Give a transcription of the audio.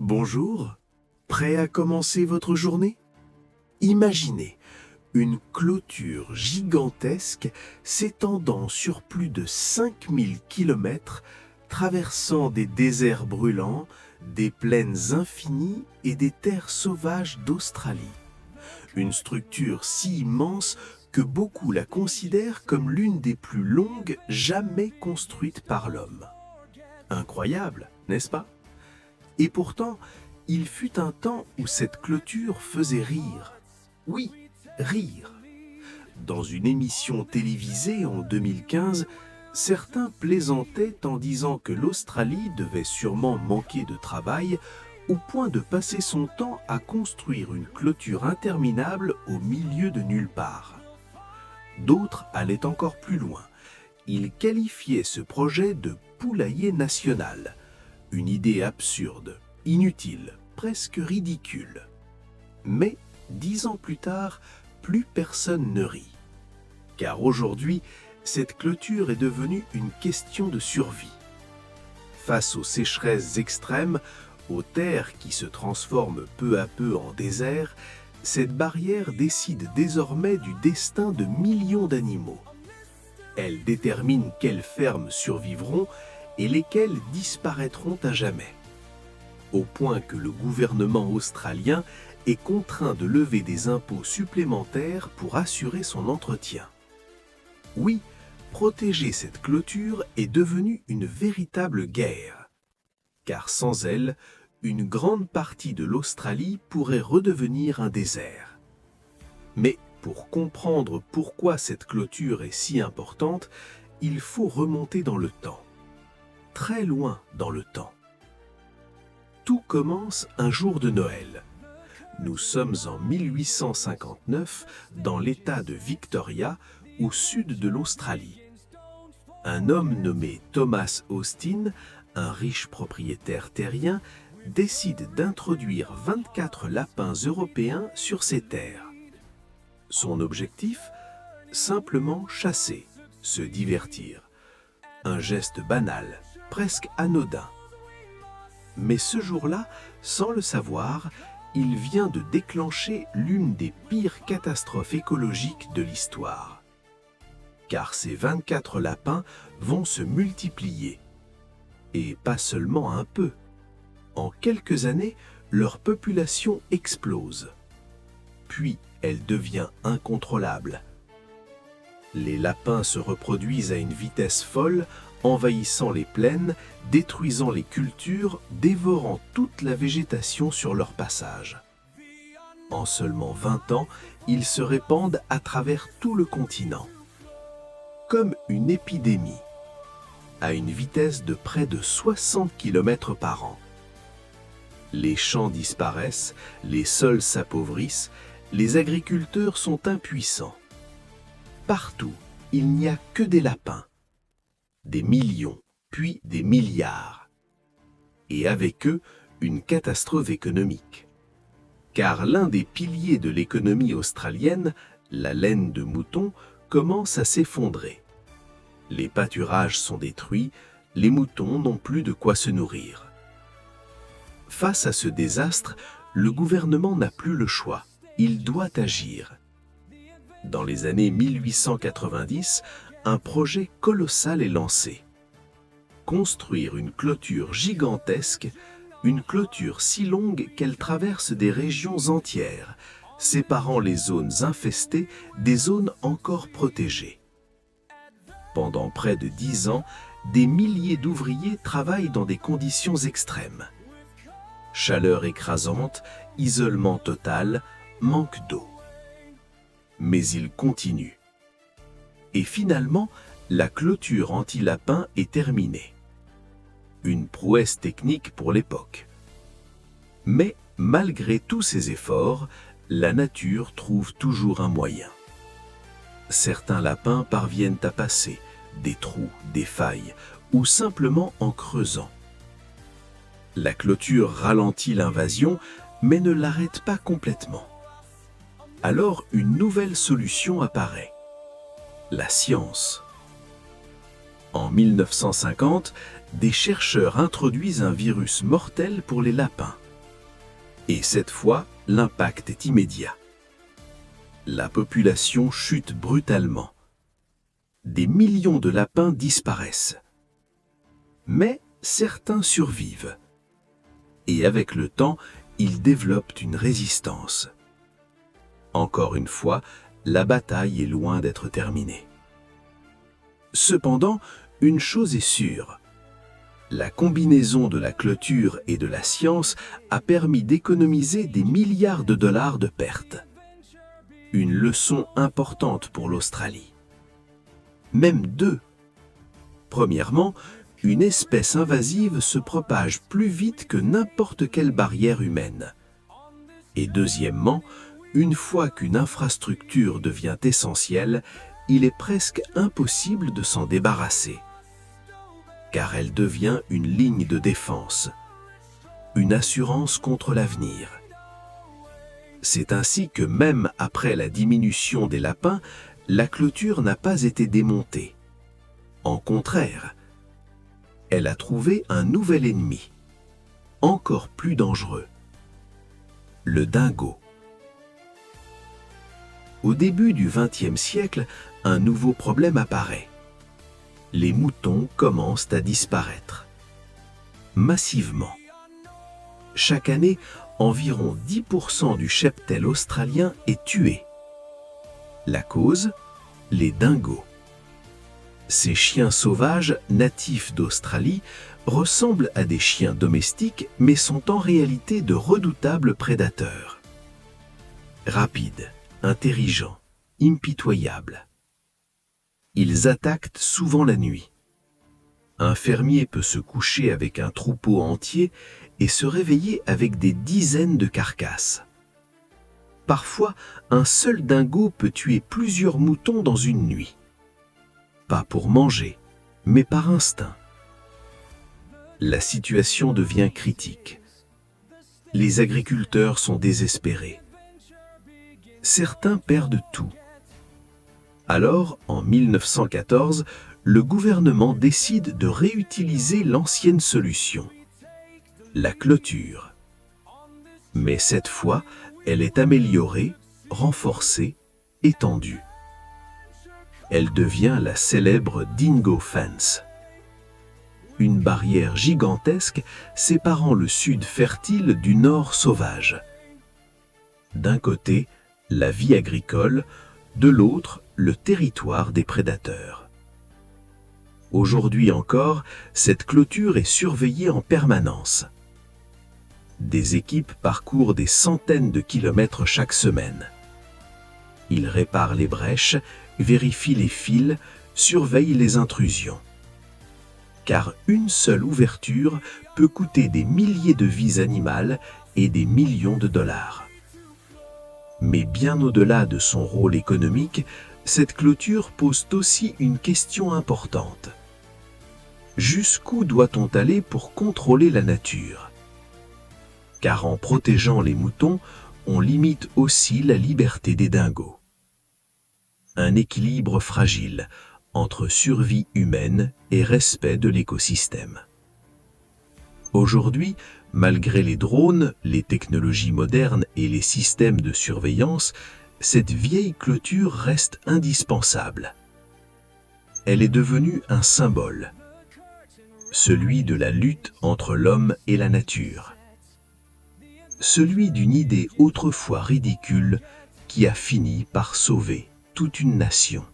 Bonjour, prêt à commencer votre journée? Imaginez une clôture gigantesque s'étendant sur plus de 5000 kilomètres, traversant des déserts brûlants, des plaines infinies et des terres sauvages d'Australie. Une structure si immense que beaucoup la considèrent comme l'une des plus longues jamais construites par l'homme. Incroyable, n'est-ce pas? Et pourtant, il fut un temps où cette clôture faisait rire. Oui, rire. Dans une émission télévisée en 2015, certains plaisantaient en disant que l'Australie devait sûrement manquer de travail au point de passer son temps à construire une clôture interminable au milieu de nulle part. D'autres allaient encore plus loin. Ils qualifiaient ce projet de poulailler national. Une idée absurde, inutile, presque ridicule. Mais, 10 ans plus tard, plus personne ne rit. Car aujourd'hui, cette clôture est devenue une question de survie. Face aux sécheresses extrêmes, aux terres qui se transforment peu à peu en désert, cette barrière décide désormais du destin de millions d'animaux. Elle détermine quelles fermes survivront et lesquels disparaîtront à jamais. Au point que le gouvernement australien est contraint de lever des impôts supplémentaires pour assurer son entretien. Oui, protéger cette clôture est devenu une véritable guerre. Car sans elle, une grande partie de l'Australie pourrait redevenir un désert. Mais pour comprendre pourquoi cette clôture est si importante, il faut remonter dans le temps. Très loin dans le temps. Tout commence un jour de Noël. Nous sommes en 1859 dans l'État de Victoria, au sud de l'Australie. Un homme nommé Thomas Austin, un riche propriétaire terrien, décide d'introduire 24 lapins européens sur ses terres. Son objectif? Simplement chasser, se divertir. Un geste banal, presque anodin. Mais ce jour-là, sans le savoir, il vient de déclencher l'une des pires catastrophes écologiques de l'histoire. Car ces 24 lapins vont se multiplier. Et pas seulement un peu. En quelques années, leur population explose. Puis, elle devient incontrôlable. Les lapins se reproduisent à une vitesse folle, envahissant les plaines, détruisant les cultures, dévorant toute la végétation sur leur passage. En seulement 20 ans, ils se répandent à travers tout le continent. Comme une épidémie, à une vitesse de près de 60 km par an. Les champs disparaissent, les sols s'appauvrissent, les agriculteurs sont impuissants. Partout, il n'y a que des lapins. Des millions, puis des milliards. Et avec eux, une catastrophe économique. Car l'un des piliers de l'économie australienne, la laine de mouton, commence à s'effondrer. Les pâturages sont détruits, les moutons n'ont plus de quoi se nourrir. Face à ce désastre, le gouvernement n'a plus le choix, il doit agir. Dans les années 1890, un projet colossal est lancé. Construire une clôture gigantesque, une clôture si longue qu'elle traverse des régions entières, séparant les zones infestées des zones encore protégées. Pendant près de 10 ans, des milliers d'ouvriers travaillent dans des conditions extrêmes. Chaleur écrasante, isolement total, manque d'eau. Mais ils continuent. Et finalement, la clôture anti-lapin est terminée. Une prouesse technique pour l'époque. Mais malgré tous ces efforts, la nature trouve toujours un moyen. Certains lapins parviennent à passer des trous, des failles, ou simplement en creusant. La clôture ralentit l'invasion, mais ne l'arrête pas complètement. Alors une nouvelle solution apparaît. La science. En 1950, des chercheurs introduisent un virus mortel pour les lapins, Et cette fois, l'impact est immédiat. La population chute brutalement. Des millions de lapins disparaissent. Mais certains survivent. Et avec le temps, ils développent une résistance. Encore une fois, la bataille est loin d'être terminée. Cependant, une chose est sûre. La combinaison de la clôture et de la science a permis d'économiser des milliards de dollars de pertes. Une leçon importante pour l'Australie. Même deux. Premièrement, une espèce invasive se propage plus vite que n'importe quelle barrière humaine. Et deuxièmement, une fois qu'une infrastructure devient essentielle, il est presque impossible de s'en débarrasser. Car elle devient une ligne de défense, une assurance contre l'avenir. C'est ainsi que même après la diminution des lapins, la clôture n'a pas été démontée. En contraire, elle a trouvé un nouvel ennemi, encore plus dangereux, le dingo. Au début du XXe siècle, un nouveau problème apparaît. Les moutons commencent à disparaître. Massivement. Chaque année, environ 10% du cheptel australien est tué. La cause? Les dingos. Ces chiens sauvages, natifs d'Australie, ressemblent à des chiens domestiques mais sont en réalité de redoutables prédateurs. Rapides, intelligents, impitoyables. Ils attaquent souvent la nuit. Un fermier peut se coucher avec un troupeau entier et se réveiller avec des dizaines de carcasses. Parfois, un seul dingo peut tuer plusieurs moutons dans une nuit. Pas pour manger, mais par instinct. La situation devient critique. Les agriculteurs sont désespérés. Certains perdent tout. Alors, en 1914, le gouvernement décide de réutiliser l'ancienne solution, la clôture. Mais cette fois, elle est améliorée, renforcée, étendue. Elle devient la célèbre Dingo Fence. Une barrière gigantesque séparant le sud fertile du nord sauvage. D'un côté, la vie agricole, de l'autre, le territoire des prédateurs. Aujourd'hui encore, cette clôture est surveillée en permanence. Des équipes parcourent des centaines de kilomètres chaque semaine. Ils réparent les brèches, vérifient les fils, surveillent les intrusions. Car une seule ouverture peut coûter des milliers de vies animales et des millions de dollars. Mais bien au-delà de son rôle économique, cette clôture pose aussi une question importante. Jusqu'où doit-on aller pour contrôler la nature? Car en protégeant les moutons, on limite aussi la liberté des dingos. Un équilibre fragile entre survie humaine et respect de l'écosystème. Aujourd'hui, malgré les drones, les technologies modernes et les systèmes de surveillance, cette vieille clôture reste indispensable. Elle est devenue un symbole, celui de la lutte entre l'homme et la nature, celui d'une idée autrefois ridicule qui a fini par sauver toute une nation.